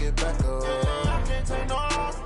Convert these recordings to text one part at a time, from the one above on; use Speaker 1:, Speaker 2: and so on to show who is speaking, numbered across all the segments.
Speaker 1: get back up.
Speaker 2: I can't take no loss.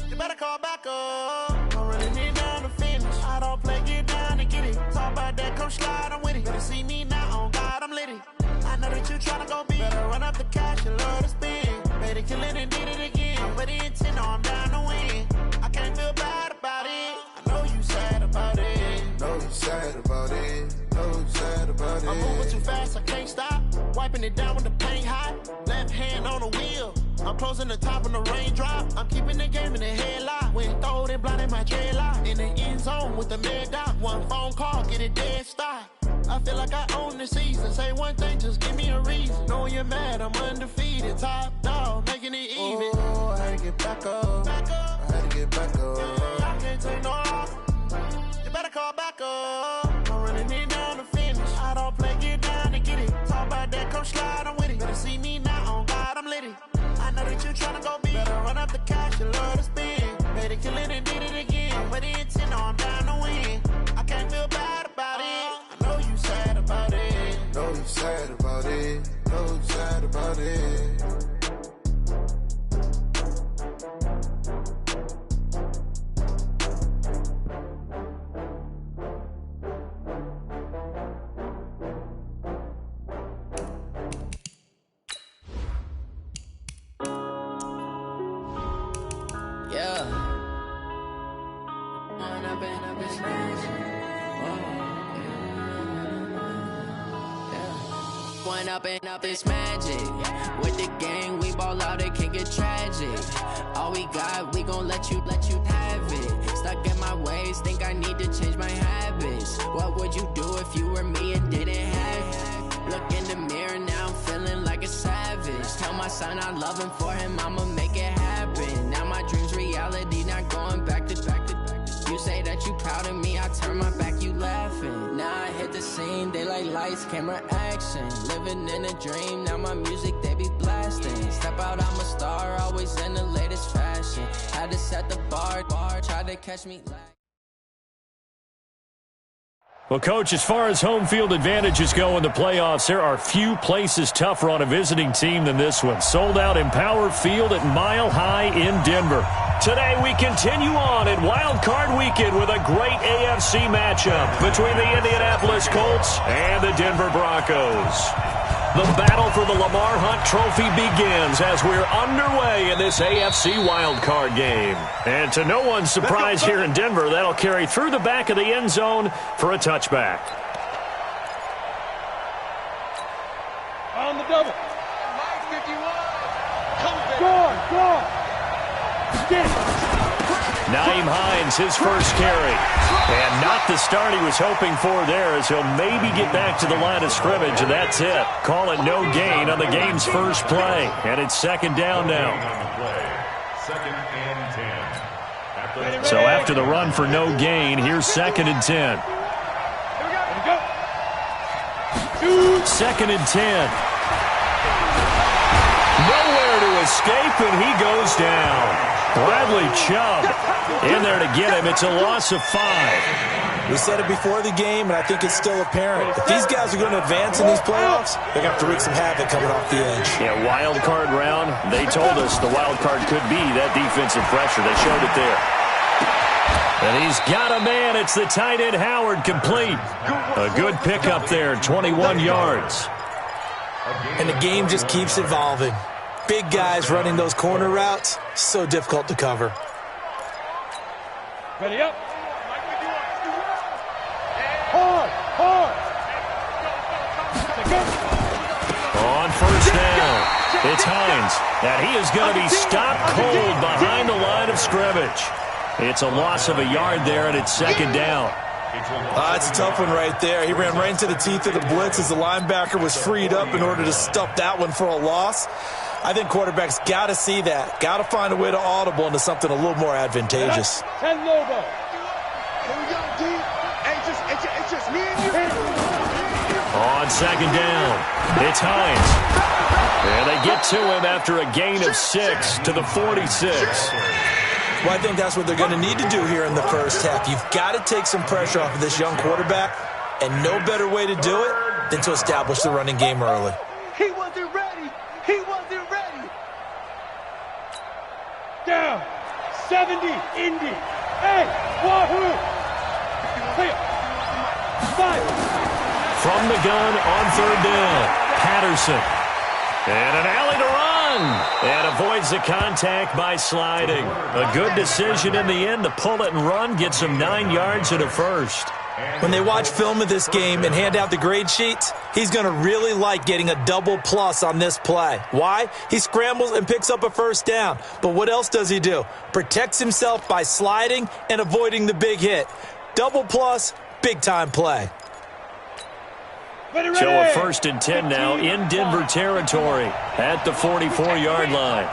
Speaker 2: You better call back up. Don't really need down to finish. I don't play, get down to get it. Talk about that, come slide, I'm with it. Better see me now, on God, I'm litty. I know that you tryna go big. Better run up the cash, you love to spend. Made it, kill it, and did it again. But the intent, no, I'm down to win. I can't feel bad about it. I know you sad about it.
Speaker 1: Know you sad about it. Know you sad about it.
Speaker 2: I'm moving too fast, I can't stop. Wiping it down when the paint hot. Left hand on the wheel. I'm closing the top when the raindrop. I'm keeping the game in the headlock. When throwed and blinded my dreadlock. In the end zone with the mad dot. One phone call, get it dead stop. I feel like I own the season. Say one thing, just give me a reason. Knowing you're mad, I'm undefeated. Top dog, making it even.
Speaker 1: Oh, I had to get back up.
Speaker 2: Back up.
Speaker 1: I had to get back up.
Speaker 2: I can't take no loss. You better call back up. I'm running it down to finish. I don't play, get down to get it. Talk about that, come slide, I'm with it. Better see me now, on God, I'm litty. I know that you tryna go big. Better run up the cash, you love to spend. Made it, kill it, and did it again. But the intent, no, I'm down to win. I can't feel bad about it. I know you sad about it.
Speaker 1: Know you sad about it. Know you sad about it.
Speaker 3: Yeah. One up and up is magic. With the gang, we ball out, it can get tragic. All we got, we gon' let you have it. Stuck in my ways, think I need to change my habits. What would you do if you were me and didn't have it? Look in the mirror, now I'm feeling like a savage. Tell my son I love him, for him I'ma make it happen. Now my dream's reality, not going back to. You say that you proud of me, I turn my back, you laughing. Now I hit the scene, they like lights, camera, action. Living in a dream, now my music, they be blasting. Step out, I'm a star, always in the latest fashion. Had to set the bar, try to catch me like.
Speaker 4: Well, Coach, as far as home field advantages go in the playoffs, there are few places tougher on a visiting team than this one. Sold out Empower Field at Mile High in Denver. Today we continue on in Wild Card Weekend with a great AFC matchup between the Indianapolis Colts and the Denver Broncos. The battle for the Lamar Hunt Trophy begins as we're underway in this AFC wildcard game. And to no one's surprise here in Denver, that'll carry through the back of the end zone for a touchback.
Speaker 5: On the double. Score!
Speaker 4: Naeem Hines, his first carry. And not the start he was hoping for there, as he'll maybe get back to the line of scrimmage, and that's it. Call it no gain on the game's first play. And it's second down now. So after the run for no gain, here's 2nd and 10. Second and 10. Nowhere to escape, and he goes down. Bradley Chubb in there to get him. It's a loss of 5.
Speaker 6: We said it before the game, and I think it's still apparent. If these guys are going to advance in these playoffs, they're going to have to wreak some havoc coming off the edge.
Speaker 4: Yeah, wild card round. They told us the wild card could be that defensive pressure. They showed it there. And he's got a man. It's the tight end Howard, complete. A good pickup there, 21 yards.
Speaker 6: And the game just keeps evolving. Big guys running those corner routes, so difficult to cover.
Speaker 5: Ready up. Hard.
Speaker 4: On first down, it's Hines. And he is going to be stopped cold behind the line of scrimmage. It's a loss of a yard there, and it's second down.
Speaker 6: It's a tough one right there. He ran right into the teeth of the blitz as the linebacker was freed up in order to stuff that one for a loss. I think quarterbacks got to see that. Got to find a way to audible into something a little more advantageous.
Speaker 5: 10 logo.
Speaker 4: On second down, it's Hines. And they get to him after a gain of 6 to the 46.
Speaker 6: Well, I think that's what they're going to need to do here in the first half. You've got to take some pressure off of this young quarterback, and no better way to do it than to establish the running game early.
Speaker 5: He wasn't ready. down. 70, Indy. Hey, Wahoo. Clear. 5.
Speaker 4: From the gun on third down, Patterson. And an alley to run. And avoids the contact by sliding. A good decision in the end to pull it and run. Gets him 9 yards and a first.
Speaker 6: When they watch film of this game and hand out the grade sheets, he's going to really like getting a double plus on this play. Why? He scrambles and picks up a first down. But what else does he do? Protects himself by sliding and avoiding the big hit. Double plus, big-time play.
Speaker 4: So a 1st and 10 now in Denver territory at the 44-yard line.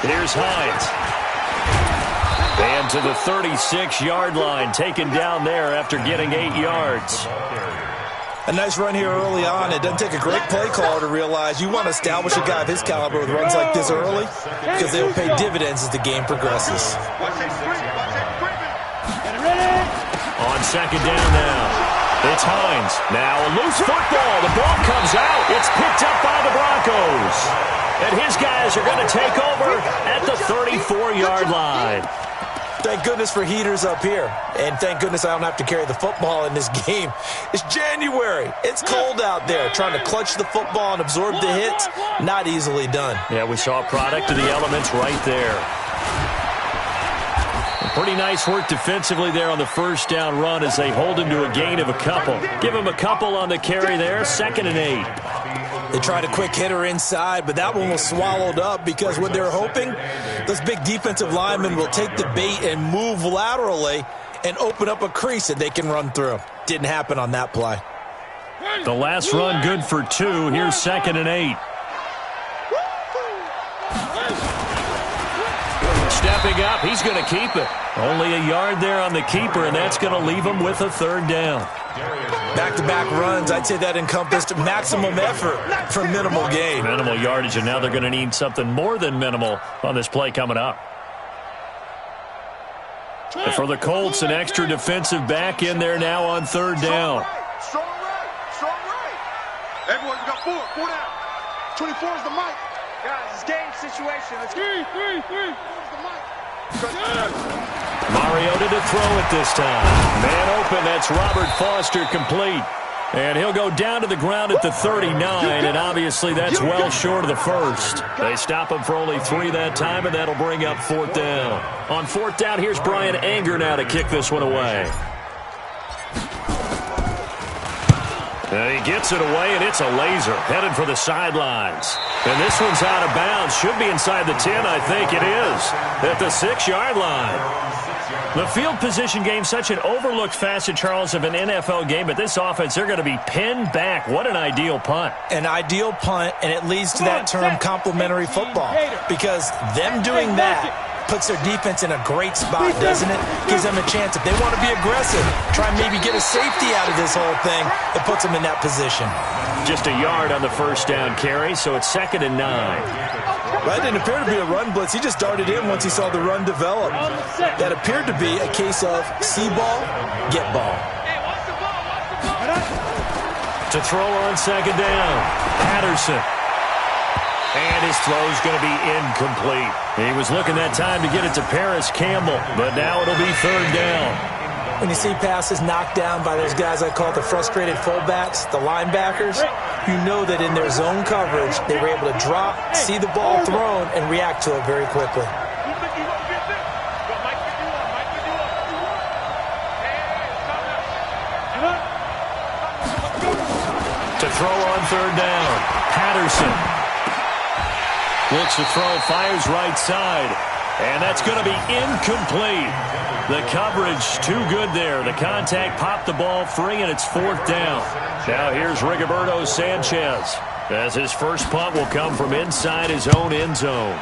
Speaker 4: Here's Hines. And to the 36-yard line, taken down there after getting 8 yards.
Speaker 6: A nice run here early on. It doesn't take a great play caller to realize you want to establish a guy of his caliber with runs like this early because they'll pay dividends as the game progresses.
Speaker 4: On second down now, it's Hines. Now a loose football. The ball comes out. It's picked up by the Broncos. And his guys are going to take over at the 34-yard line.
Speaker 6: Thank goodness for heaters up here. And thank goodness I don't have to carry the football in this game. It's January. It's cold out there. Trying to clutch the football and absorb the hits, not easily done.
Speaker 4: Yeah, we saw a product of the elements right there. Pretty nice work defensively there on the first down run as they hold him to a gain of a couple. Give him a couple on the carry there, 2nd and 8.
Speaker 6: They tried a quick hitter inside, but that one was swallowed up because what they're hoping, those big defensive linemen will take the bait and move laterally and open up a crease that they can run through. Didn't happen on that play.
Speaker 4: The last run good for 2. Here's 2nd and 8. Stepping up, he's going to keep it. Only a yard there on the keeper, and that's going to leave him with a 3rd down.
Speaker 6: Back-to-back runs, I'd say that encompassed maximum effort for minimal gain.
Speaker 4: Minimal yardage, and now they're going to need something more than minimal on this play coming up. And for the Colts, an extra defensive back in there now on 3rd down.
Speaker 5: Strong right. Everyone, we got 4 down. 24 is the mic. Guys, it's game situation. Let's go. 3.
Speaker 4: Mariota to throw it this time. Man open, that's Robert Foster complete. And he'll go down to the ground at the 39, and obviously that's well short of the first. They stop him for only 3 that time, and that'll bring up 4th down. On 4th down, here's Brian Anger now to kick this one away. And he gets it away, and it's a laser headed for the sidelines. And this one's out of bounds. Should be inside the 10, I think it is, at the 6-yard line. The field position game, such an overlooked facet, Charles, of an NFL game. But this offense, they're going to be pinned back. What an ideal punt.
Speaker 6: An ideal punt, and it leads to that term complementary football. Because them doing that puts their defense in a great spot, doesn't it? Gives them a chance. If they want to be aggressive, try and maybe get a safety out of this whole thing, it puts them in that position.
Speaker 4: Just a yard on the first down carry, so it's 2nd and 9.
Speaker 6: That didn't appear to be a run blitz. He just darted in once he saw the run develop. That appeared to be a case of see ball, get ball.
Speaker 4: To throw on 2nd down, Patterson. And his throw's going to be incomplete. He was looking that time to get it to Paris Campbell, but now it'll be 3rd down.
Speaker 6: When you see passes knocked down by those guys I call the frustrated fullbacks, the linebackers, you know that in their zone coverage, they were able to drop, see the ball thrown, and react to it very quickly.
Speaker 4: To throw on 3rd down, Patterson. Looks to throw, fires right side, and that's going to be incomplete. The coverage too good there. The contact popped the ball free, and it's 4th down. Now here's Rigoberto Sanchez, as his first punt will come from inside his own end zone.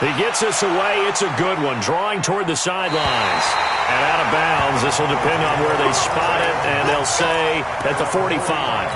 Speaker 4: He gets this away. It's a good one, drawing toward the sidelines. And out of bounds, this will depend on where they spot it, and they'll say at the 45.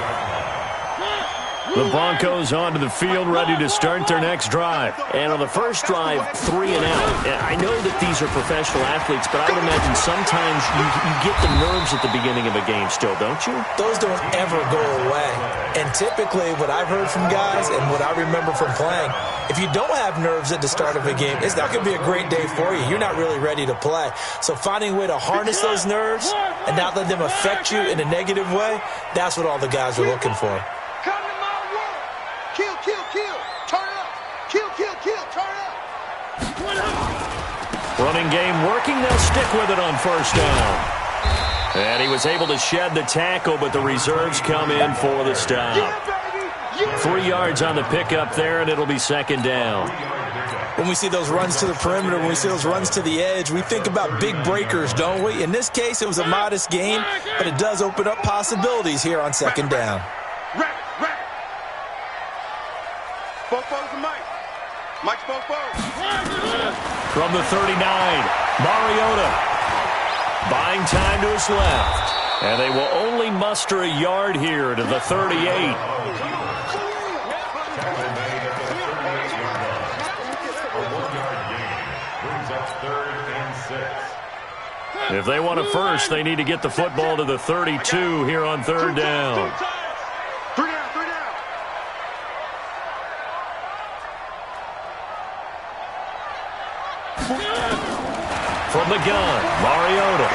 Speaker 4: The Broncos onto the field, ready to start their next drive.
Speaker 7: And on the first drive, 3 and out. I know that these are professional athletes, but I would imagine sometimes you get the nerves at the beginning of a game still, don't you?
Speaker 6: Those don't ever go away. And typically, what I've heard from guys and what I remember from playing, if you don't have nerves at the start of a game, it's not going to be a great day for you. You're not really ready to play. So finding a way to harness those nerves and not let them affect you in a negative way, that's what all the guys are looking for.
Speaker 5: Come to my world. Kill, kill, kill. Turn up. Kill, kill, kill. Turn up.
Speaker 4: Running game working. They'll stick with it on first down. And he was able to shed the tackle, but the reserves come in for the stop. 3 yards on the pickup there, and it'll be second down.
Speaker 6: When we see those runs to the perimeter, when we see those runs to the edge, we think about big breakers, don't we? In this case, it was a modest gain, but it does open up possibilities here on second down.
Speaker 5: Bofo's the Mike. Mike's Bofo.
Speaker 4: From the 39, Mariota buying time to his left. And they will only muster a yard here to the 38. If they want a first, they need to get the football to the 32 here on third down.
Speaker 5: Three down.
Speaker 4: From the gun, Mariota.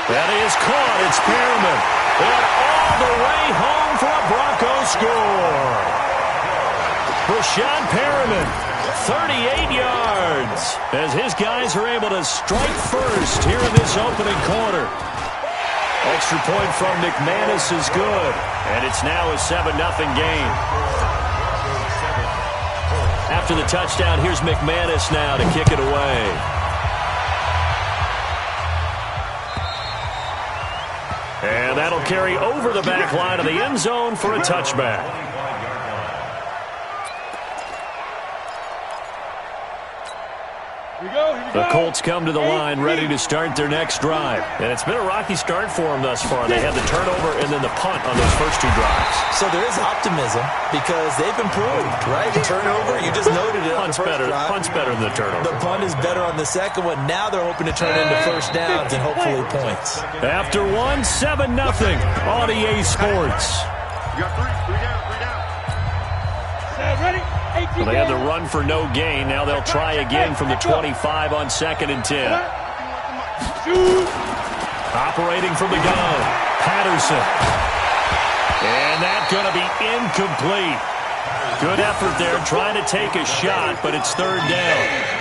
Speaker 4: That is caught. It's Perriman. And all the way home for a Broncos score. Rashad Perriman, 38 yards, as his guys are able to strike first here in this opening quarter. Extra point from McManus is good, and it's now a 7-0 game. After the touchdown, here's McManus now to kick it away. And that'll carry over the back line of the end zone for a touchback. The Colts come to the line ready to start their next drive. And it's been a rocky start for them thus far. They had the turnover and then the punt on those first 2 drives.
Speaker 6: So there is optimism because they've improved, right? The turnover, you just noted it on the first drive.
Speaker 4: Punt's better than the turnover.
Speaker 6: The punt is better on the second one. Now they're hoping to turn it into first downs and hopefully points.
Speaker 4: After 7-0 on EA Sports.
Speaker 5: You got three down.
Speaker 2: Ready?
Speaker 4: Well, they had the run for no gain. Now they'll try again from the 25 on 2nd and 10. Operating from the gun, Patterson. And that's going to be incomplete. Good effort there, trying to take a shot, but it's third down.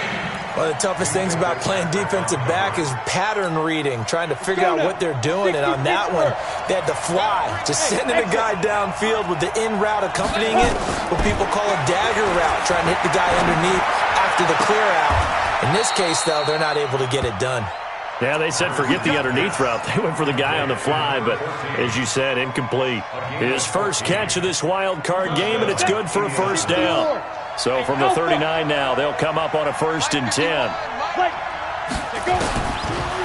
Speaker 6: One of the toughest things about playing defensive back is pattern reading, trying to figure out what they're doing. And on that one, they had to fly, just sending a guy downfield with the in route accompanying it, what people call a dagger route, trying to hit the guy underneath after the clear out. In this case, though, they're not able to get it done.
Speaker 4: Yeah, they said forget the underneath route. They went for the guy on the fly, but as you said, incomplete. His first catch of this wild card game, and it's good for a first down. So from the 39 now, they'll come up on a 1st and 10.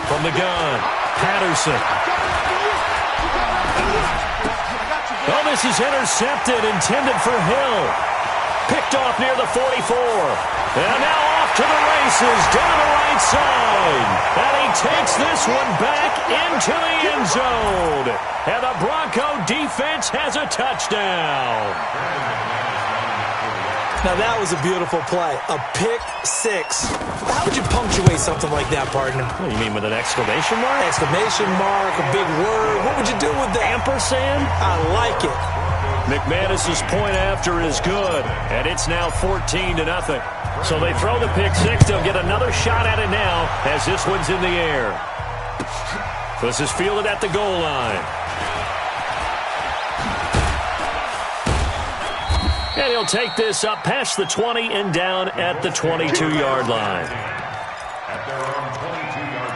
Speaker 4: From the gun, Patterson. Oh, this is intercepted, intended for Hill. Picked off near the 44. And now off to the races, down the right side. And he takes this one back into the end zone. And the Bronco defense has a touchdown.
Speaker 6: Now, that was a beautiful play. A pick six. How would you punctuate something like that, partner?
Speaker 4: What do you mean, with an exclamation mark?
Speaker 6: Exclamation mark, a big word. What would you do with that?
Speaker 4: Ampersand?
Speaker 6: I like it.
Speaker 4: McManus's point after is good, and it's now 14-0. So they throw the pick six. They'll get another shot at it now as this one's in the air. This is fielded at the goal line. And he'll take this up past the 20 and down at the 22-yard line.
Speaker 8: At their own 22-yard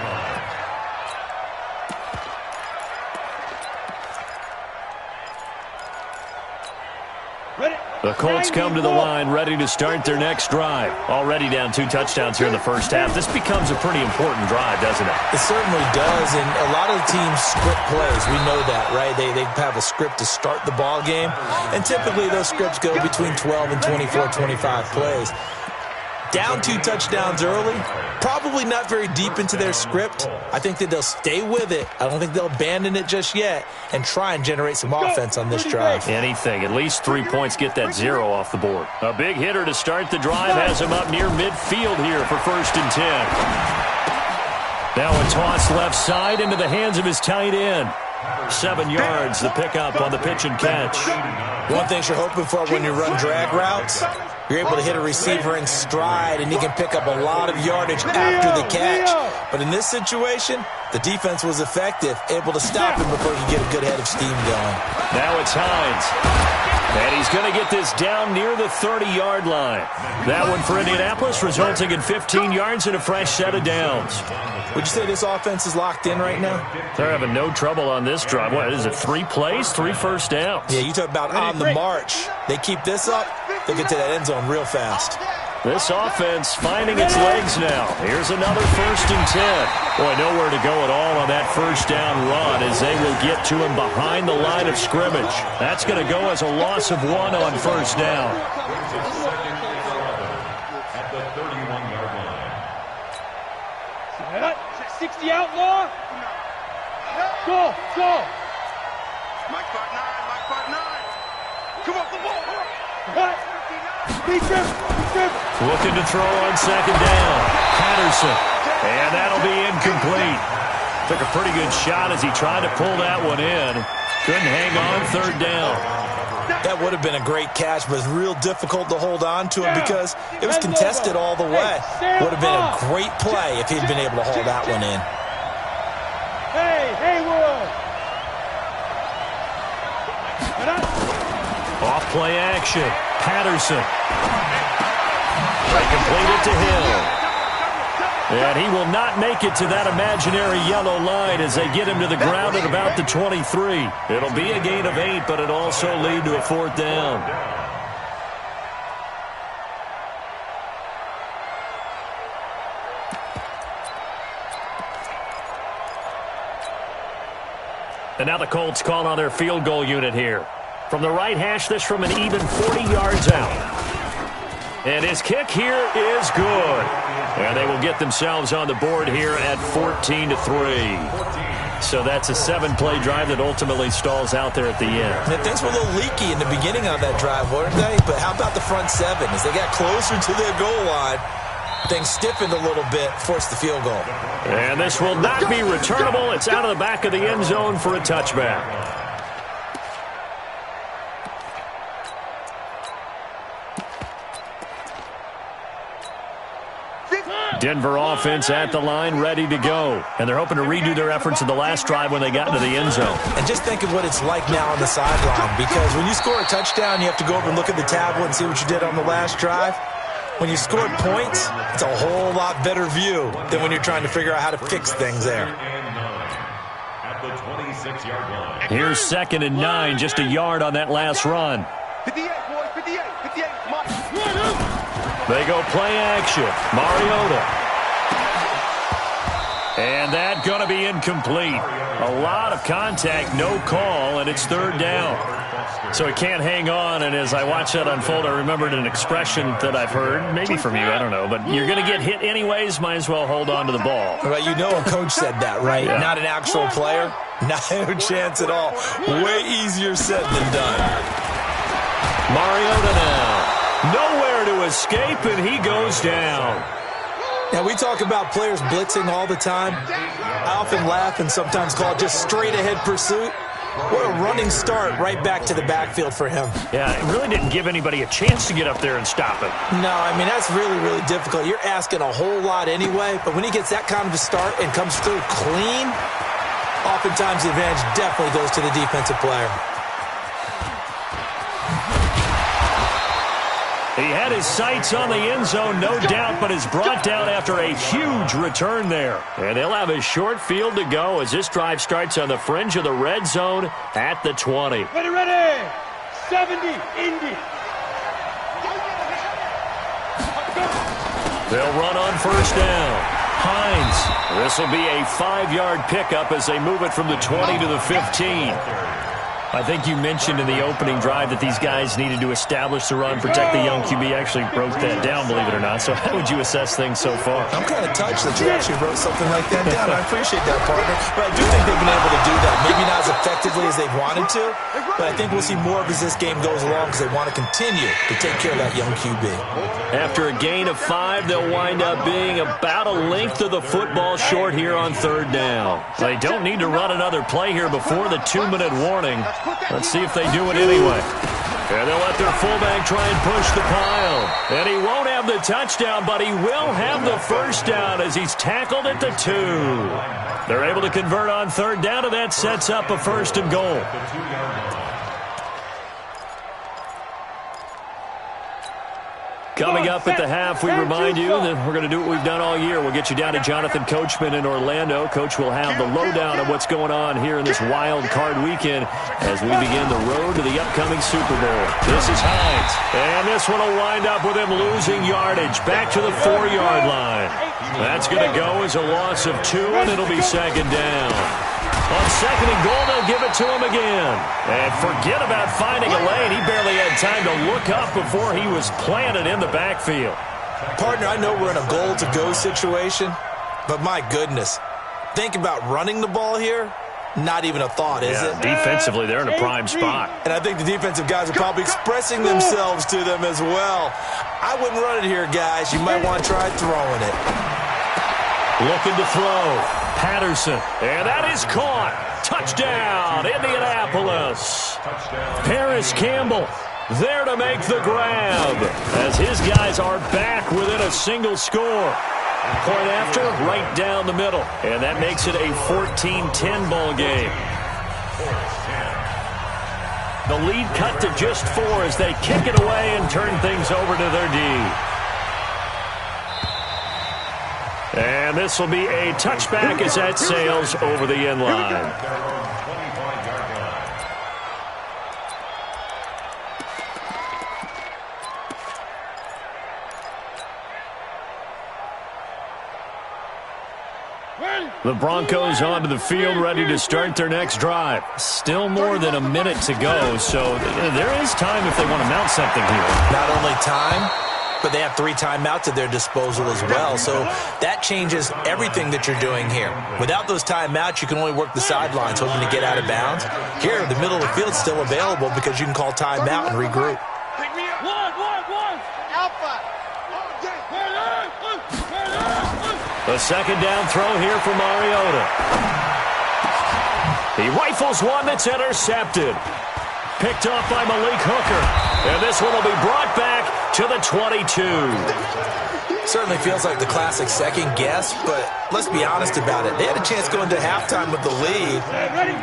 Speaker 8: line.
Speaker 4: The The Colts come to the line ready to start their next drive. Already down 2 touchdowns here in the first half. This becomes a pretty important drive, doesn't it?
Speaker 6: It certainly does, and a lot of the teams script plays. We know that, right? They have a script to start the ball game, and typically those scripts go between 12 and 24, 25 plays. Down 2 touchdowns early, probably not very deep into their script. I think that they'll stay with it. I don't think they'll abandon it just yet and try and generate some offense on this drive.
Speaker 4: Anything. At least 3 points get that 0 off the board. A big hitter to start the drive has him up near midfield here for 1st and 10. Now a toss left side into the hands of his tight end. 7 yards, the pickup on the pitch and catch.
Speaker 6: One thing you're hoping for when you run drag routes, you're able to hit a receiver in stride, and he can pick up a lot of yardage after the catch. But in this situation, the defense was effective, able to stop him before he could get a good head of steam going.
Speaker 4: Now it's Hines. And he's going to get this down near the 30-yard line. That one for Indianapolis, resulting in 15 yards and a fresh set of downs.
Speaker 6: Would you say this offense is locked in right now?
Speaker 4: They're having no trouble on this drive. What is it, 3 plays, 3 first downs?
Speaker 6: Yeah, you talk about on the march. They keep this up, they'll get to that end zone real fast.
Speaker 4: This offense finding its legs now. Here's another 1st and 10. Boy, nowhere to go at all on that first down run as they will get to him behind the line of scrimmage. That's going to go as a loss of 1 on first down.
Speaker 8: At the 31-yard line.
Speaker 5: 60 outlaw. Go. Mike 5'9". Come off the ball.
Speaker 4: Looking to throw on 2nd down. Patterson. And that'll be incomplete. Took a pretty good shot as he tried to pull that one in. Couldn't hang on 3rd down.
Speaker 6: That would have been a great catch, but it's real difficult to hold on to it because it was contested all the way. Would have been a great play if he'd been able to hold that one in.
Speaker 4: Off play action. Patterson. They complete it to Hill. And he will not make it to that imaginary yellow line as they get him to the ground at about the 23. It'll be a gain of 8, but it'll also lead to a 4th down. And now the Colts call on their field goal unit here. From the right hash, this from an even 40 yards out. And his kick here is good. And they will get themselves on the board here at 14-3. So that's a 7-play drive that ultimately stalls out there at the end.
Speaker 6: And things were a little leaky in the beginning of that drive, weren't they? But how about the front 7? As they got closer to their goal line, things stiffened a little bit, forced the field goal.
Speaker 4: And this will not be returnable. It's out of the back of the end zone for a touchback. Denver offense at the line, ready to go. And they're hoping to redo their efforts in the last drive when they got into the end zone.
Speaker 6: And just think of what it's like now on the sideline, because when you score a touchdown, you have to go over and look at the tablet and see what you did on the last drive. When you scored points, it's a whole lot better view than when you're trying to figure out how to fix things there.
Speaker 8: At the 26-yard line.
Speaker 4: Here's 2nd and 9, just a yard on that last run.
Speaker 5: 58, boys, 58. Come on.
Speaker 4: They go play action. Mariota. And that going to be incomplete. A lot of contact, no call, and it's 3rd down. So he can't hang on, and as I watch that unfold, I remembered an expression that I've heard, maybe from you, I don't know, but you're going to get hit anyways, might as well hold on to the ball.
Speaker 6: Well, you know a coach said that, right?
Speaker 4: Yeah.
Speaker 6: Not an actual player. No chance at all. Way easier said than done.
Speaker 4: Mariota now. Nowhere to escape, and he goes down.
Speaker 6: Now, we talk about players blitzing all the time. I often laugh and sometimes call it just straight-ahead pursuit. What a running start right back to the backfield for him.
Speaker 4: Yeah, it really didn't give anybody a chance to get up there and stop him.
Speaker 6: No, I mean, that's really, really difficult. You're asking a whole lot anyway, but when he gets that kind of a start and comes through clean, oftentimes the advantage definitely goes to the defensive player.
Speaker 4: He had his sights on the end zone, no doubt, but is brought down after a huge return there. And they'll have a short field to go as this drive starts on the fringe of the red zone at the 20.
Speaker 5: Ready. 70, Indy.
Speaker 4: They'll run on first down. Hines. This will be a 5-yard pickup as they move it from the 20 to the 15. I think you mentioned in the opening drive that these guys needed to establish the run, protect the young QB. Actually wrote that down, believe it or not. So how would you assess things so far?
Speaker 6: I'm kind of touched that you actually wrote something like that down. I appreciate that, partner. But I do think they've been able to do that. Maybe not as effectively as they've wanted to, but I think we'll see more of as this game goes along because they want to continue to take care of that young QB.
Speaker 4: After a gain of 5, they'll wind up being about a length of the football short here on third down. They don't need to run another play here before the 2-minute warning. Let's see if they do it anyway. And they'll let their fullback try and push the pile. And he won't have the touchdown, but he will have the first down as he's tackled at the 2. They're able to convert on third down, and that sets up a 1st and goal. Coming up at the half, we remind you that we're going to do what we've done all year. We'll get you down to Jonathan Coachman in Orlando. Coach will have the lowdown of what's going on here in this wild card weekend as we begin the road to the upcoming Super Bowl. This is Hines, and this one will wind up with him losing yardage back to the 4-yard line. That's going to go as a loss of 2, and it'll be 2nd down. On 2nd and goal, they'll give it to him again. And forget about finding a lane. He barely had time to look up before he was planted in the backfield.
Speaker 6: Partner, I know we're in a goal-to-go situation, but my goodness, think about running the ball here. Not even a thought, is it?
Speaker 4: Defensively, they're in a prime spot.
Speaker 6: And I think the defensive guys are probably expressing themselves to them as well. I wouldn't run it here, guys. You might want to try throwing it.
Speaker 4: Looking to throw. Patterson, and that is caught. Touchdown, Indianapolis. Paris Campbell there to make the grab as his guys are back within a single score. Point after, right down the middle, and that makes it a 14-10 ball game. The lead cut to just 4 as they kick it away and turn things over to their D. And this will be a touchback as that sails over the end line. The Broncos onto the field ready to start their next drive. Still more than a minute to go, so there is time if they want to mount something here.
Speaker 6: Not only time, but they have 3 timeouts at their disposal as well. So that changes everything that you're doing here. Without those timeouts, you can only work the sidelines, hoping to get out of bounds. Here, the middle of the field is still available because you can call timeout and regroup.
Speaker 4: The 2nd down throw here for Mariota. He rifles one that's intercepted. Picked off by Malik Hooker. And this one will be brought back to the 22.
Speaker 6: Certainly feels like the classic second guess, but let's be honest about it. They had a chance going to halftime with the lead.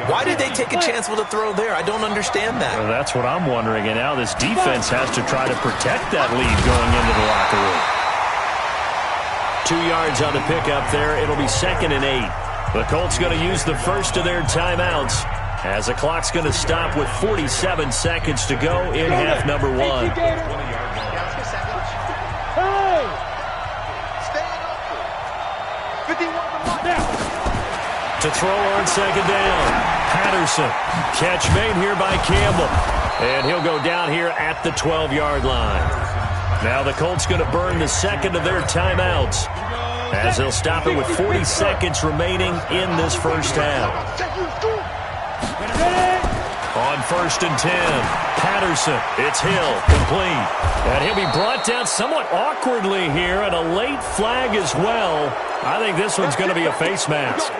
Speaker 6: Why did they take a chance with a throw there? I don't understand that.
Speaker 4: Well, that's what I'm wondering. And now this defense has to try to protect that lead going into the locker room. 2 yards on the pickup there. It'll be 2nd and 8. The Colts going to use the first of their timeouts as the clock's going to stop with 47 seconds to go in half number 1. To throw on 2nd down. Patterson. Catch made here by Campbell. And he'll go down here at the 12-yard line. Now the Colts going to burn the 2nd of their timeouts as they'll stop it with 40 seconds remaining in this first half. On 1st and 10, Patterson, it's Hill, complete. And he'll be brought down somewhat awkwardly here, and a late flag as well. I think this one's going to be a face mask.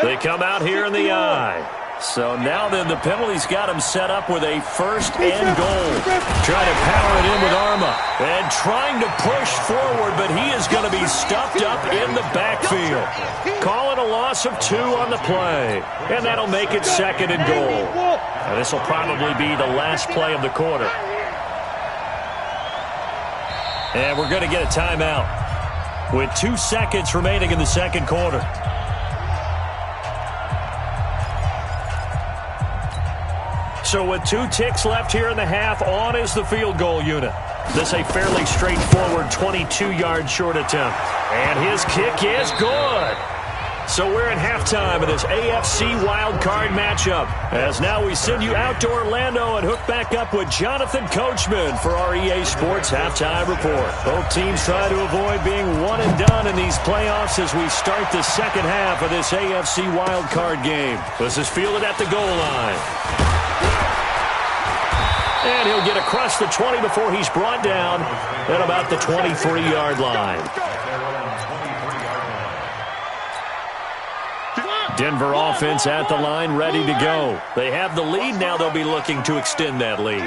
Speaker 4: They come out here in the eye. So now then the penalty's got him set up with a 1st and goal. Trying to power it in with Arma. And trying to push forward, but he is going to be stuffed up in the backfield. Call it a loss of 2 on the play. And that'll make it 2nd and goal. Now this will probably be the last play of the quarter. And we're going to get a timeout with 2 seconds remaining in the second quarter. So with 2 ticks left here in the half, on is the field goal unit. This a fairly straightforward 22-yard short attempt. And his kick is good. So we're in halftime of this AFC wildcard matchup. As now we send you out to Orlando and hook back up with Jonathan Coachman for our EA Sports Halftime Report. Both teams try to avoid being one and done in these playoffs as we start the second half of this AFC wildcard game. This is fielded at the goal line. And he'll get across the 20 before he's brought down at about the 23-yard line. Denver offense at the line, ready to go. They have the lead. Now they'll be looking to extend that lead.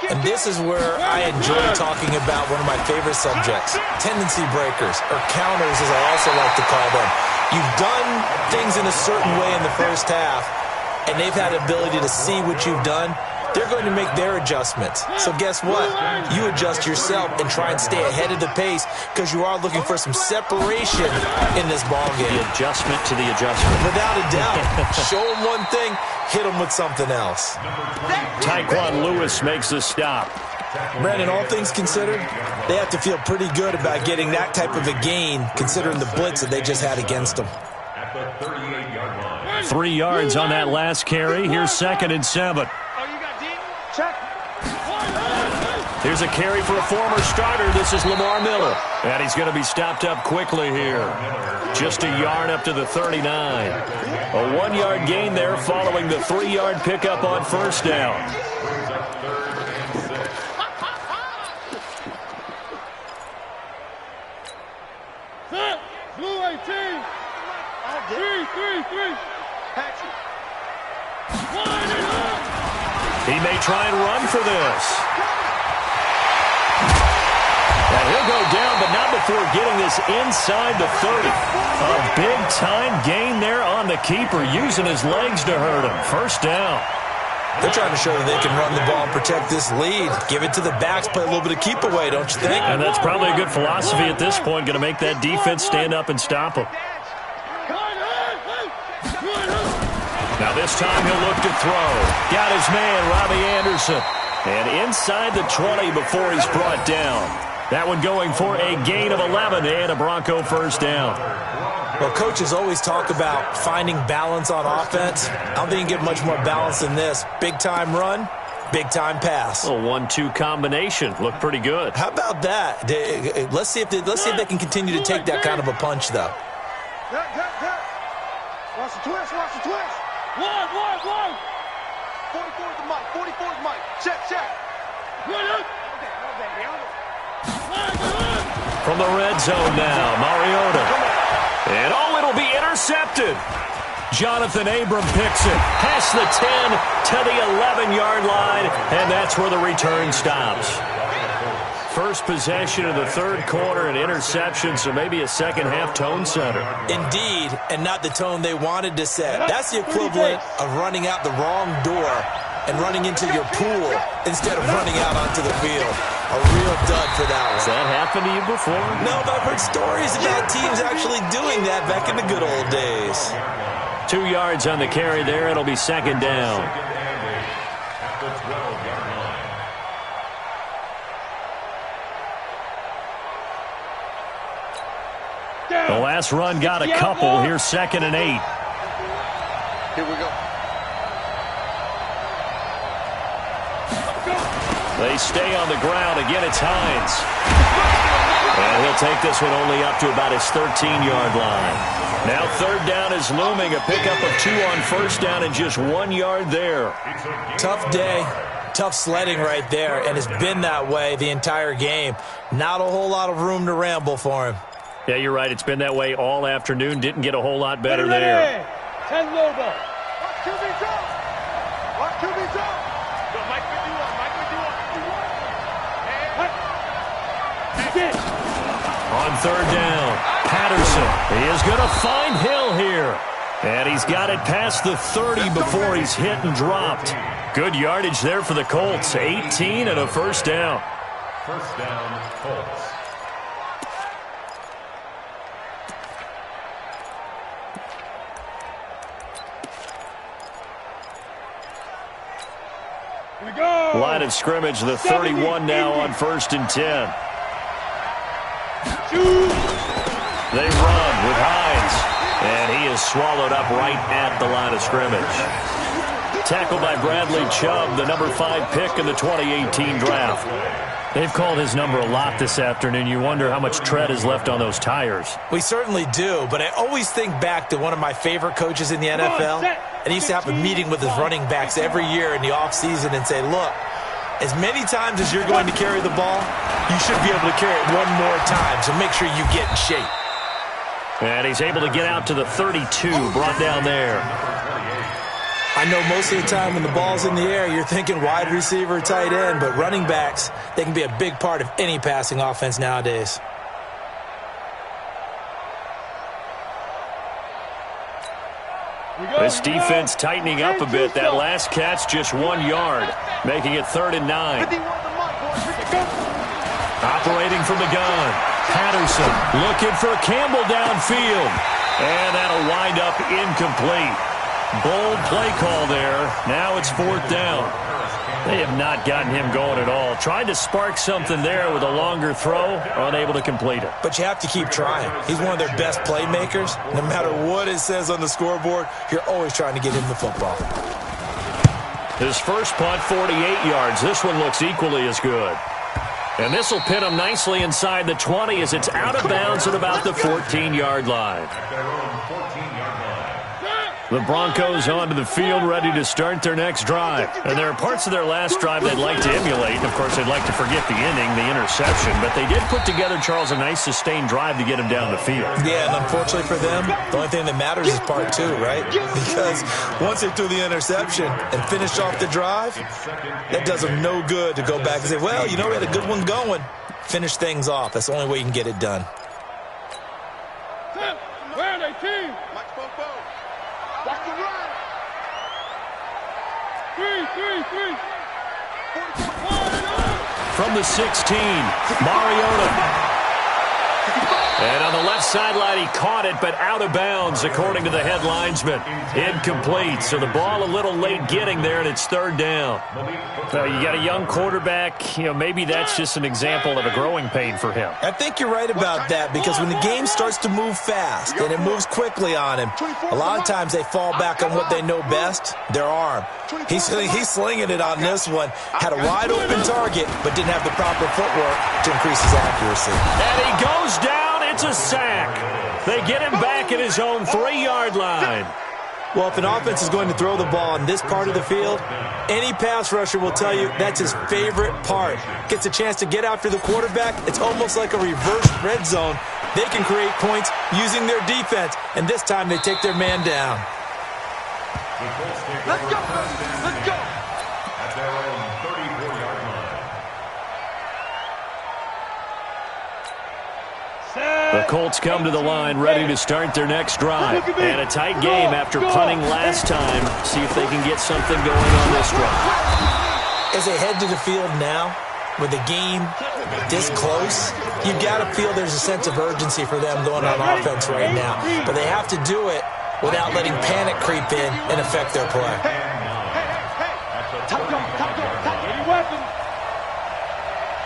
Speaker 6: And this is where I enjoy talking about one of my favorite subjects, tendency breakers, or counters as I also like to call them. You've done things in a certain way in the first half, and they've had the ability to see what you've done. They're going to make their adjustments. So guess what? You adjust yourself and try and stay ahead of the pace because you are looking for some separation in this ball game.
Speaker 4: The adjustment to the adjustment.
Speaker 6: Without a doubt. Show them one thing, hit them with something else.
Speaker 4: Tyquan Lewis makes the stop.
Speaker 6: Brandon, all things considered, they have to feel pretty good about getting that type of a gain considering the blitz that they just had against them.
Speaker 8: At the 38-yard line.
Speaker 4: 3 yards on that last carry. Here's 2nd and 7. Here's a carry for a former starter. This is Lamar Miller. And he's going to be stopped up quickly here. Just a yard up to the 39. A 1-yard gain there following the 3-yard pickup on first down.
Speaker 5: Blue 18. 3.
Speaker 4: He may try and run for this. And he'll go down, but not before getting this inside the 30. A big-time gain there on the keeper, using his legs to hurt him. First down.
Speaker 6: They're trying to show that they can run the ball and protect this lead. Give it to the backs, play a little bit of keep away, don't you think?
Speaker 4: And that's probably a good philosophy at this point, going to make that defense stand up and stop him. Now this time he'll look to throw. Got his man, Robbie Anderson. And inside the 20 before he's brought down. That one going for a gain of 11 and a Bronco first down.
Speaker 6: Well, coaches always talk about finding balance on offense. I don't think you can get much more balance than this. Big-time run, big-time pass.
Speaker 4: A 1-2 combination. Looked pretty good.
Speaker 6: How about that? Let's see if they can continue to take that kind of a punch, though.
Speaker 5: Watch the twist. One. 44's the mic. 44's mic. Check.
Speaker 4: From the red zone now, Mariota. And it'll be intercepted. Jonathan Abram picks it. Past the 10 to the 11-yard line, and that's where the return stops. First possession of the third quarter, an interception, so maybe a second-half tone setter.
Speaker 6: Indeed, and not the tone they wanted to set. That's the equivalent of running out the wrong door and running into your pool instead of running out onto the field. A real dud for that one.
Speaker 4: Has that happened to you before?
Speaker 6: No, but I've heard stories about teams actually doing that back in the good old days.
Speaker 4: 2 yards on the carry there. It'll be second down.
Speaker 8: At the 12-yard line.
Speaker 4: The last run got a couple. Here's 2nd and 8.
Speaker 5: Here we go.
Speaker 4: They stay on the ground. Again, it's Hines. And he'll take this one only up to about his 13-yard line. Now 3rd down is looming. A pickup of 2 on first down and just 1 yard there.
Speaker 6: Tough day. Tough sledding right there, and it's been that way the entire game. Not a whole lot of room to ramble for him.
Speaker 4: Yeah, you're right. It's been that way all afternoon. Didn't get a whole lot better there.
Speaker 5: 10 logo. Watch QB's up. Watch QB's up. Go, Mike 51.
Speaker 4: On 3rd down, Patterson. He is going to find Hill here. And he's got it past the 30 before he's hit and dropped. Good yardage there for the Colts. 18 and a first down.
Speaker 8: First down, Colts.
Speaker 4: Line of scrimmage, the 31 now on 1st and 10. They run with Hines, and he is swallowed up right at the line of scrimmage. Tackled by Bradley Chubb, the number 5 pick in the 2018 draft. They've called his number a lot this afternoon. You wonder how much tread is left on those tires.
Speaker 6: We certainly do, but I always think back to one of my favorite coaches in the NFL. And he used to have a meeting with his running backs every year in the offseason and say, look, as many times as you're going to carry the ball, you should be able to carry it one more time, so make sure you get in shape.
Speaker 4: And he's able to get out to the 32, brought down there.
Speaker 6: I know most of the time when the ball's in the air, you're thinking wide receiver, tight end, but running backs, they can be a big part of any passing offense nowadays.
Speaker 4: This defense tightening up a bit. That last catch just 1 yard, making it 3rd and 9. Operating from the gun, Patterson looking for Campbell downfield, and that'll wind up incomplete. Bold play call there. Now it's 4th down. They have not gotten him going at all. Tried to spark something there with a longer throw, unable to complete it.
Speaker 6: But you have to keep trying. He's one of their best playmakers. No matter what it says on the scoreboard, you're always trying to get him the football.
Speaker 4: His first punt, 48 yards. This one looks equally as good. And this will pin him nicely inside the 20 as it's out of bounds at about the 14-yard line. The Broncos onto the field, ready to start their next drive. And there are parts of their last drive they'd like to emulate. And, of course, they'd like to forget the inning, the interception. But they did put together, Charles, a nice sustained drive to get him down the field.
Speaker 6: Yeah, and unfortunately for them, the only thing that matters is part 2, right? Because once they threw the interception and finished off the drive, that does them no good to go back and say, well, you know, we had a good one going. Finish things off. That's the only way you can get it done.
Speaker 5: Where are they, team? Watch the run. 3.
Speaker 4: From the 16, Mariota. And on the left sideline, he caught it, but out of bounds, according to the head linesman. Incomplete, so the ball a little late getting there, and it's 3rd down. You got a young quarterback, maybe that's just an example of a growing pain for him.
Speaker 6: I think you're right about that, because when the game starts to move fast and it moves quickly on him, a lot of times they fall back on what they know best, their arm. He's slinging it on this one. Had a wide open target, but didn't have the proper footwork to increase his accuracy.
Speaker 4: And he goes down. It's a sack. They get him back at his own 3-yard line.
Speaker 6: Well, if an offense is going to throw the ball in this part of the field, any pass rusher will tell you that's his favorite part. Gets a chance to get after the quarterback. It's almost like a reverse red zone. They can create points using their defense, and this time they take their man down.
Speaker 5: Let's go.
Speaker 8: At their own 34-yard line.
Speaker 4: The Colts come to the line, ready to start their next drive. And a tight game after punting last time. See if they can get something going on this drive.
Speaker 6: As they head to the field now, with the game this close, you've got to feel there's a sense of urgency for them going on offense right now. But they have to do it without letting panic creep in and affect their play.
Speaker 5: Top gun. Any weapons?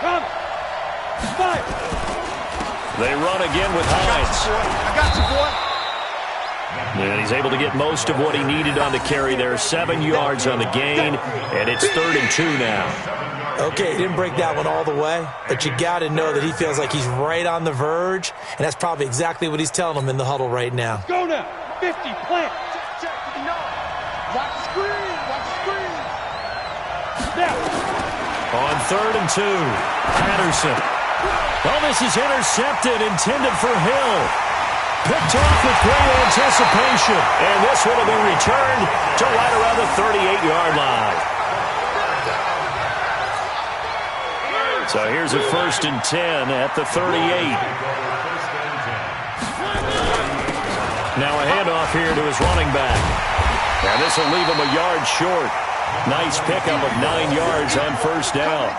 Speaker 5: Come. Fight.
Speaker 4: They run again with Hines.
Speaker 5: I got you, boy.
Speaker 4: And he's able to get most of what he needed on the carry there. 7 yards on the gain, and it's 3rd and 2 now.
Speaker 6: Okay, he didn't break that one all the way, but you got to know that he feels like he's right on the verge, and that's probably exactly what he's telling them in the huddle right now.
Speaker 5: Go now. 50, plant. Watch the screen. Step.
Speaker 4: On 3rd and 2, Patterson. Well, this is intercepted, intended for Hill. Picked off with great anticipation. And this one will be returned to right around the 38-yard line. So here's a 1st and 10 at the 38. Now a handoff here to his running back. And this will leave him a yard short. Nice pickup of 9 yards on 1st down.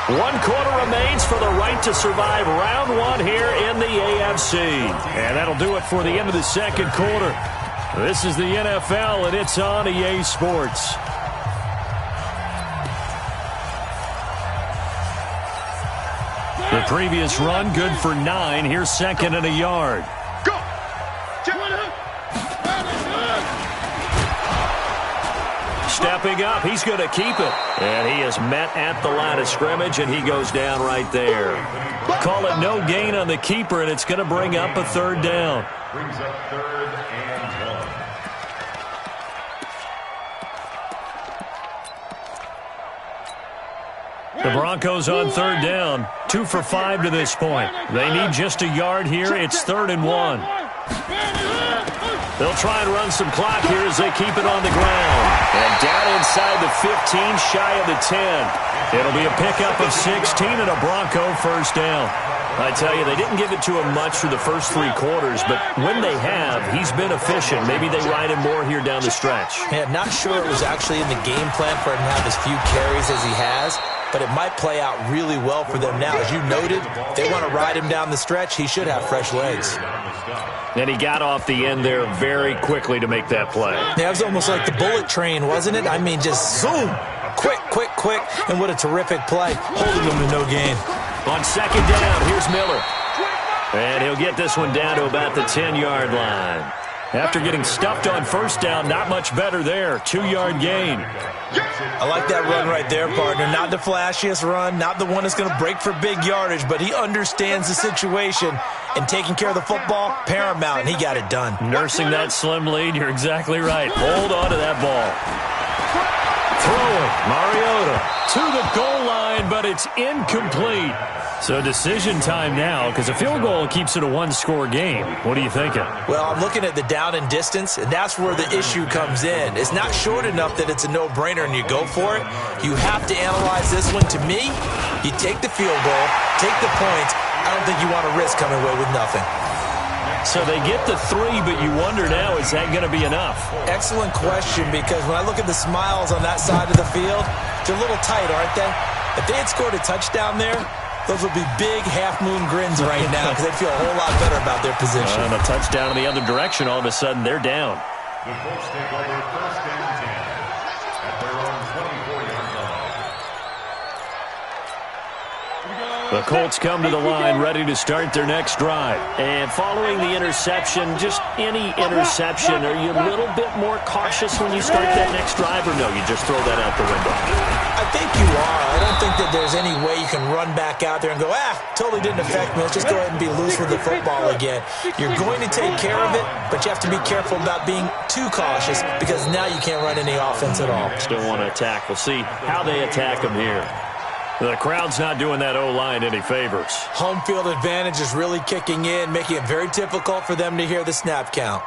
Speaker 4: 1 quarter remains for the right to survive round 1 here in the AFC. And that'll do it for the end of the 2nd quarter. This is the NFL, and it's on EA Sports. The previous run, good for 9. Here's second and a yard.
Speaker 5: Go!
Speaker 4: Stepping up, he's going to keep it. And he is met at the line of scrimmage, and he goes down right there. Call it no gain on the keeper, and it's going to bring up a third down.
Speaker 8: Brings up 3rd and 1.
Speaker 4: The Broncos on third down, 2 for 5 to this point. They need just a yard here. It's 3rd and 1. They'll try and run some clock here as they keep it on the ground. And down inside the 15, shy of the 10. It'll be a pickup of 16 and a Bronco first down. I tell you, they didn't give it to him much for the first 3 quarters, but when they have, he's been efficient. Maybe they ride him more here down the stretch.
Speaker 6: Yeah, not sure it was actually in the game plan for him to have as few carries as he has, but it might play out really well for them now. As you noted, they want to ride him down the stretch. He should have fresh legs.
Speaker 4: And he got off the end there very quickly to make that play.
Speaker 6: Yeah, it was almost like the bullet train, wasn't it? I mean, just zoom. Quick, quick, quick. And what a terrific play, holding him to no gain.
Speaker 4: On second down, here's Miller. And he'll get this one down to about the 10-yard line. After getting stuffed on first down, not much better there. 2-yard gain.
Speaker 6: I like that run right there, partner. Not the flashiest run, not the one that's going to break for big yardage, but he understands the situation, and taking care of the football, paramount, and he got it done.
Speaker 4: Nursing that slim lead, you're exactly right. Hold on to that ball. Throwing, Mariota to the goal line, but it's incomplete. So decision time now, because a field goal keeps it a 1-score game. What are you thinking?
Speaker 6: Well, I'm looking at the down and distance, and that's where the issue comes in. It's not short enough that it's a no-brainer and you go for it. You have to analyze this one. To me, you take the field goal, take the points. I don't think you want to risk coming away with nothing.
Speaker 4: So they get the 3, but you wonder now, is that going to be enough?
Speaker 6: Excellent question, because when I look at the smiles on that side of the field, they're a little tight, aren't they? If they had scored a touchdown there, those would be big half-moon grins right now because they'd feel a whole lot better about their position.
Speaker 4: And a touchdown in the other direction, all of a sudden, they're down.
Speaker 8: The Colts take over 1st and 10 at their own 24-yard line.
Speaker 4: The Colts come to the line ready to start their next drive. And following the interception, just any interception, are you a little bit more cautious when you start that next drive, or no, you just throw that out the window?
Speaker 6: I think you are. I don't think that there's any way you can run back out there and go, totally didn't affect me. Let's just go ahead and be loose with the football again. You're going to take care of it, but you have to be careful about being too cautious because now you can't run any offense at all.
Speaker 4: Still want to attack. We'll see how they attack them here. The crowd's not doing that O-line any favors.
Speaker 6: Home field advantage is really kicking in, making it very difficult for them to hear the snap count.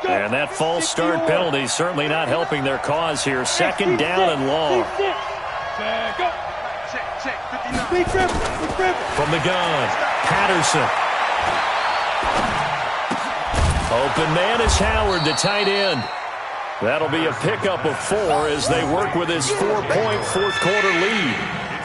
Speaker 4: And that false start penalty certainly not helping their cause here. 2nd down and long. From the gun, Patterson. Open man is Howard, the tight end. That'll be a pickup of 4 as they work with his 4-point fourth-quarter lead.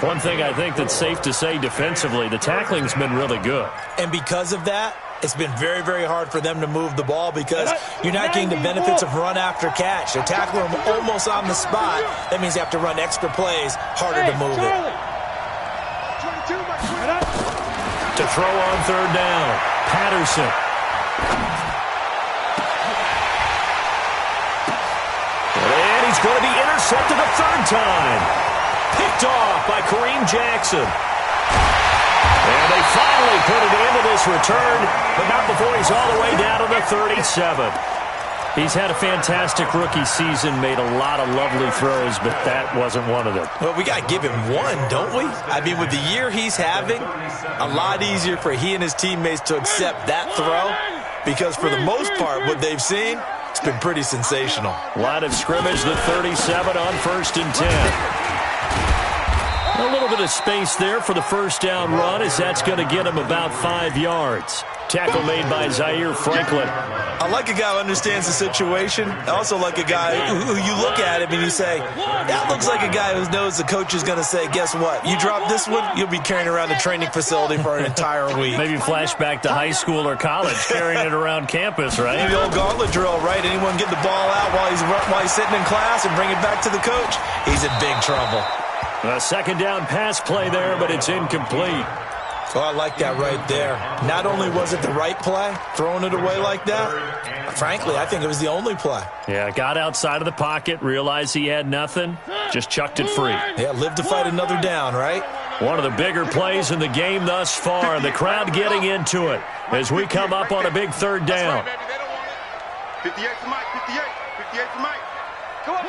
Speaker 4: One thing I think that's safe to say defensively, the tackling's been really good.
Speaker 6: And because of that, it's been very, very hard for them to move the ball because you're not getting the benefits of run after catch. They're tackling them almost on the spot. That means you have to run extra plays, harder to move it.
Speaker 4: To throw on 3rd down, Patterson. And he's going to be intercepted a 3rd time. Picked off by Kareem Jackson. And they finally put it into this return, but not before he's all the way down to the 37. He's had a fantastic rookie season, made a lot of lovely throws, but that wasn't one of them.
Speaker 6: Well, we got to give him one, don't we? I mean, with the year he's having, a lot easier for he and his teammates to accept that throw because for the most part, what they've seen, it's been pretty sensational.
Speaker 4: Line of scrimmage, the 37 on 1st and 10. A little bit of space there for the first down run as that's going to get him about 5 yards. Tackle made by Zaire Franklin.
Speaker 6: I like a guy who understands the situation. I also like a guy who you look at him and you say, that looks like a guy who knows the coach is going to say, guess what? You drop this one, you'll be carrying around the training facility for an entire week.
Speaker 4: Maybe flashback to high school or college, carrying it around campus, right?
Speaker 6: The old gauntlet drill, right? Anyone get the ball out while he's sitting in class and bring it back to the coach? He's in big trouble.
Speaker 4: A second down pass play there, but it's incomplete.
Speaker 6: Oh, I like that right there. Not only was it the right play, throwing it away like that, frankly, I think it was the only play.
Speaker 4: Yeah, got outside of the pocket, realized he had nothing, just chucked it free.
Speaker 6: Yeah, live to fight another down, right?
Speaker 4: One of the bigger plays in the game thus far, and the crowd getting into it as we come up on a big third down.
Speaker 5: 58 for Mike, 58 for Mike. Come on.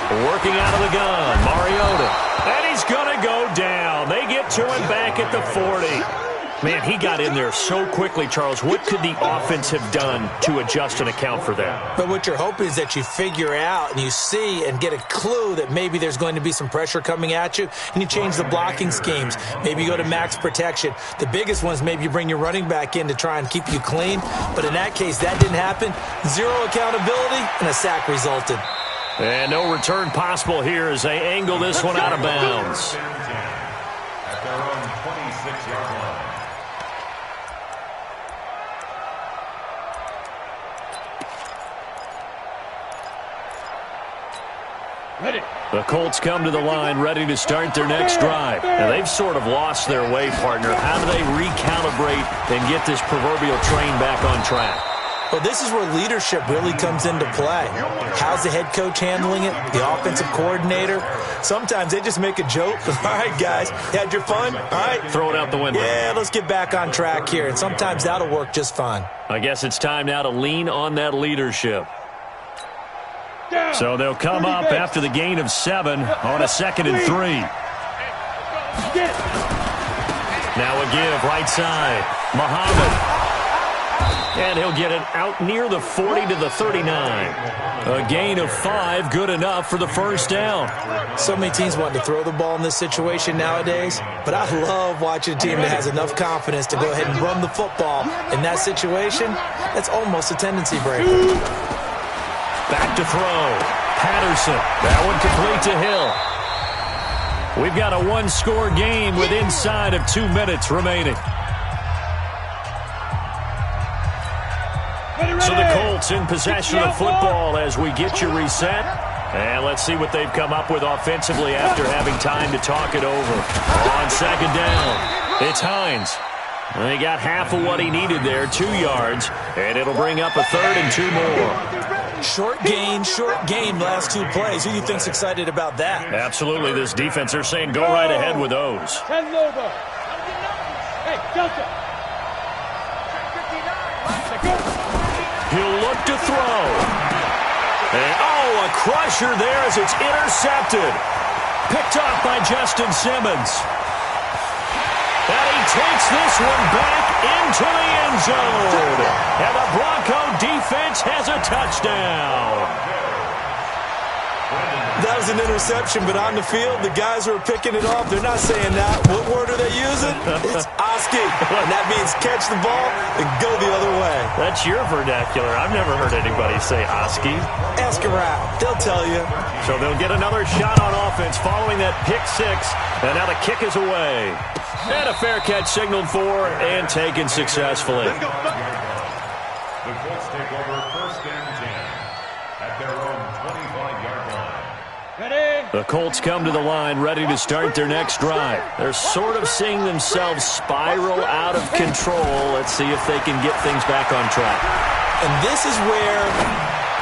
Speaker 4: Working out of the gun, Mariota. And he's going to go down. They get to him back at the 40. Man, he got in there so quickly, Charles. What could the offense have done to adjust and account for that?
Speaker 6: But what you're hoping is that you figure out and you see and get a clue that maybe there's going to be some pressure coming at you, and you change the blocking schemes. Maybe you go to max protection. The biggest one is maybe you bring your running back in to try and keep you clean. But in that case, that didn't happen. Zero accountability, and a sack resulted.
Speaker 4: And no return possible here as they angle this one out of bounds.
Speaker 8: At their own 26-yard line.
Speaker 5: Ready.
Speaker 4: The Colts come to the line ready to start their next drive. Now, they've sort of lost their way, partner. How do they recalibrate and get this proverbial train back on track?
Speaker 6: Well, this is where leadership really comes into play. How's the head coach handling it? The offensive coordinator? Sometimes they just make a joke. All right, guys, you had your fun? All right.
Speaker 4: Throw it out the window.
Speaker 6: Yeah, let's get back on track here. And sometimes that'll work just fine.
Speaker 4: I guess it's time now to lean on that leadership. So they'll come up after the gain of 7 on a 2nd and 3. Now a give right side. Muhammad. And he'll get it out near the 40 to the 39. A gain of 5, good enough for the first down.
Speaker 6: So many teams want to throw the ball in this situation nowadays, but I love watching a team that has enough confidence to go ahead and run the football. In that situation, that's almost a tendency breaker.
Speaker 4: Back to throw. Patterson. That one complete to Hill. We've got a one-score game with inside of 2 minutes remaining. So the Colts in possession of the football as we get you reset. And let's see what they've come up with offensively after having time to talk it over. On second down, it's Hines. And he got half of what he needed there, 2 yards. And it'll bring up a 3rd and 2 more.
Speaker 6: Short gain, last 2 plays. Who do you think's excited about that?
Speaker 4: Absolutely, this defense, they're saying go right ahead with those.
Speaker 5: Hey, Delta.
Speaker 4: He'll look to throw. And, a crusher there as it's intercepted. Picked off by Justin Simmons. And he takes this one back into the end zone. And the Bronco defense has a touchdown.
Speaker 6: That was an interception, but on the field, the guys who are picking it off, they're not saying that. What word are they using? It's Oski. And that means catch the ball and go the other way.
Speaker 4: That's your vernacular. I've never heard anybody say Oski.
Speaker 6: Ask around. They'll tell you. So
Speaker 4: they'll get another shot on offense following that pick 6. And now the kick is away. And a fair catch signaled for and taken successfully.
Speaker 8: The Colts take over 1st and 10 at their own 25-yard line.
Speaker 4: The Colts come to the line ready to start their next drive. They're sort of seeing themselves spiral out of control. Let's see if they can get things back on track.
Speaker 6: And this is where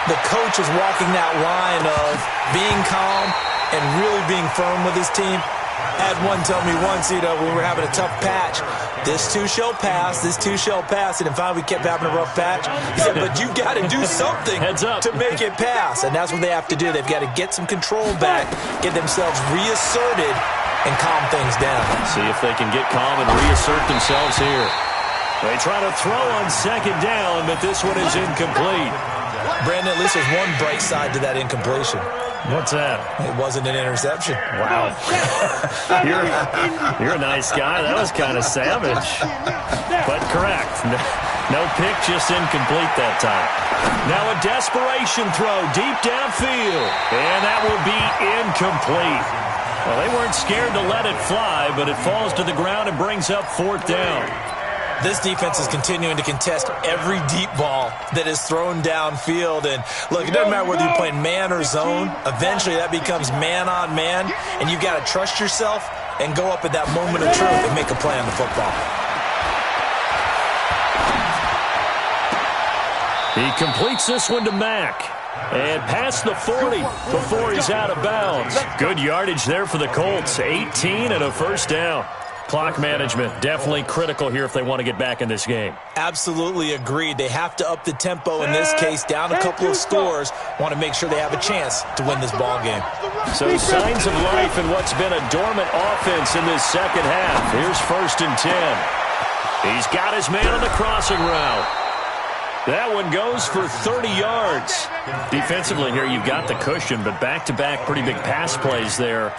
Speaker 6: the coach is walking that line of being calm and really being firm with his team. I had one tell me once, when we were having a tough patch, this too shall pass, this too shall pass. And finally we kept having a rough patch. He said, but you got to do something to make it pass. And that's what they have to do. They've got to get some control back, get themselves reasserted, and calm things down.
Speaker 4: See if they can get calm and reassert themselves here. They try to throw on second down, but this one is incomplete.
Speaker 6: Brandon, at least there's one bright side to that incompletion.
Speaker 4: What's that?
Speaker 6: It wasn't an interception.
Speaker 4: Wow. You're a nice guy. That was kind of savage. But correct. No pick, just incomplete that time. Now a desperation throw deep downfield. And that will be incomplete. Well, they weren't scared to let it fly, but it falls to the ground and brings up 4th down.
Speaker 6: This defense is continuing to contest every deep ball that is thrown downfield. And, look, it doesn't matter whether you're playing man or zone. Eventually that becomes man on man, and you've got to trust yourself and go up at that moment of truth and make a play on the football.
Speaker 4: He completes this one to Mack. And past the 40 before he's out of bounds. Good yardage there for the Colts. 18 and a first down. Clock management definitely critical here if they want to get back in this game.
Speaker 6: Absolutely agreed. They have to up the tempo in this case, down a couple of scores. Want to make sure they have a chance to win this ball game.
Speaker 4: So signs of life in what's been a dormant offense in this second half. Here's 1st and 10. He's got his man on the crossing route. That one goes for 30 yards. Defensively here, you've got the cushion, but back-to-back pretty big pass plays there.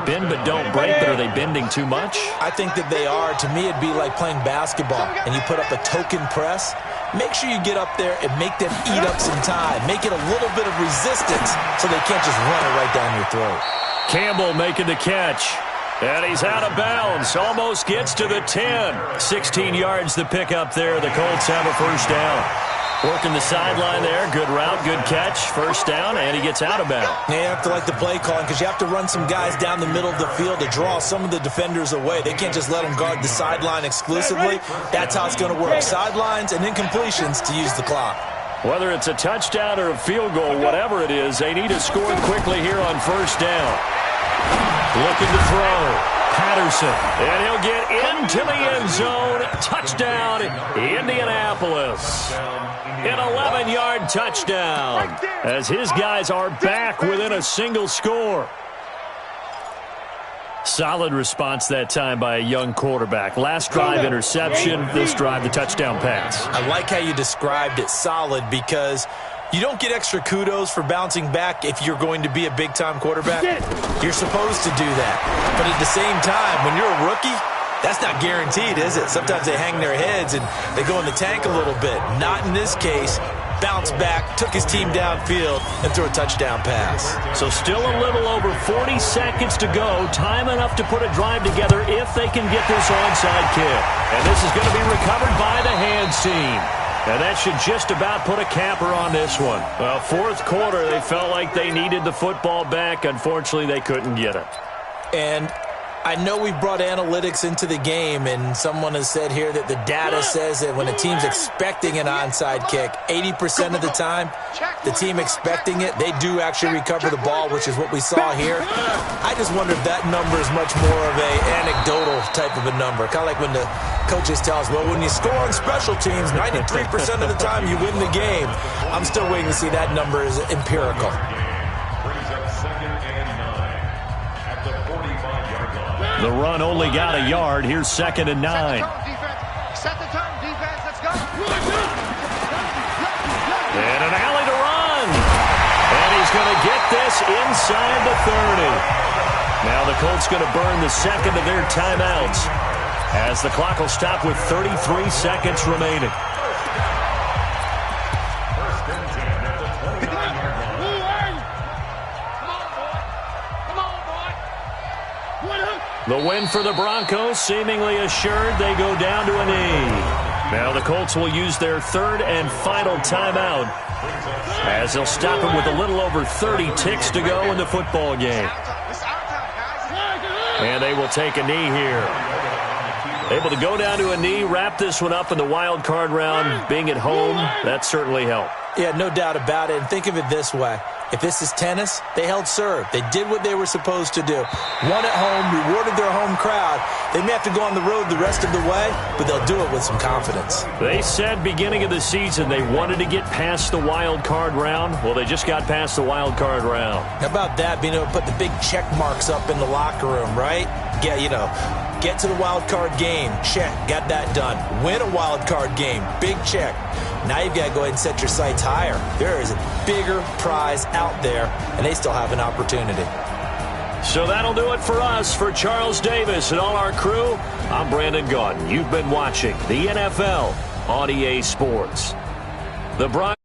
Speaker 4: Bend but don't break, but are they bending too much?
Speaker 6: I think that they are. To me, it'd be like playing basketball, and you put up a token press. Make sure you get up there and make them eat up some time. Make it a little bit of resistance so they can't just run it right down your throat.
Speaker 4: Campbell making the catch. And he's out of bounds. Almost gets to the 10. 16 yards the pickup there. The Colts have a first down. Working the sideline there. Good route, good catch. First down, and he gets out of bounds.
Speaker 6: Yeah, you have to like the play calling because you have to run some guys down the middle of the field to draw some of the defenders away. They can't just let them guard the sideline exclusively. That's how it's going to work. Sidelines and incompletions to use the clock.
Speaker 4: Whether it's a touchdown or a field goal, whatever it is, they need to score quickly here on first down. Looking to throw. Patterson. And he'll get into the end zone. Touchdown, Indianapolis. An 11-yard touchdown as his guys are back within a single score. Solid response that time by a young quarterback. Last drive interception, this drive the touchdown pass.
Speaker 6: I like how you described it, solid, because you don't get extra kudos for bouncing back if you're going to be a big-time quarterback. You're supposed to do that. But at the same time, when you're a rookie, that's not guaranteed, is it? Sometimes they hang their heads and they go in the tank a little bit. Not in this case. Bounced back, took his team downfield, and threw a touchdown pass.
Speaker 4: So still a little over 40 seconds to go. Time enough to put a drive together if they can get this onside kick. And this is going to be recovered by the hands team. And that should just about put a capper on this one. Well, fourth quarter, they felt like they needed the football back. Unfortunately, they couldn't get it.
Speaker 6: And I know we brought analytics into the game, and someone has said here that the data says that when a team's expecting an onside kick, 80% of the time, the team expecting it, they do actually recover the ball, which is what we saw here. I just wonder if that number is much more of an anecdotal type of a number. Kind of like when the coaches tell us, well, when you score on special teams, 93% of the time you win the game. I'm still waiting to see that number is empirical.
Speaker 4: The run only got a yard. Here's 2nd and 9.
Speaker 5: Set the tone, defense. Let's go.
Speaker 4: And an alley to run. And he's going to get this inside the 30. Now the Colts going to burn the second of their timeouts as the clock will stop with 33 seconds remaining. The win for the Broncos, seemingly assured. They go down to a knee. Now the Colts will use their third and final timeout as they'll stop him with a little over 30 ticks to go in the football game. And they will take a knee here. Able to go down to a knee, wrap this one up in the wild card round. Being at home, that certainly helped.
Speaker 6: Yeah, no doubt about it. And think of it this way. If this is tennis, they held serve. They did what they were supposed to do. Won at home, rewarded their home crowd. They may have to go on the road the rest of the way, but they'll do it with some confidence.
Speaker 4: They said beginning of the season they wanted to get past the wild card round. Well, they just got past the wild card round.
Speaker 6: How about that, being able to put the big check marks up in the locker room, right? Get to the wild card game. Check. Got that done. Win a wild card game. Big check. Now you've got to go ahead and set your sights higher. There is a bigger prize out there, and they still have an opportunity.
Speaker 4: So that'll do it for us. For Charles Davis and all our crew, I'm Brandon Gaudin. You've been watching the NFL on EA Sports. The Broncos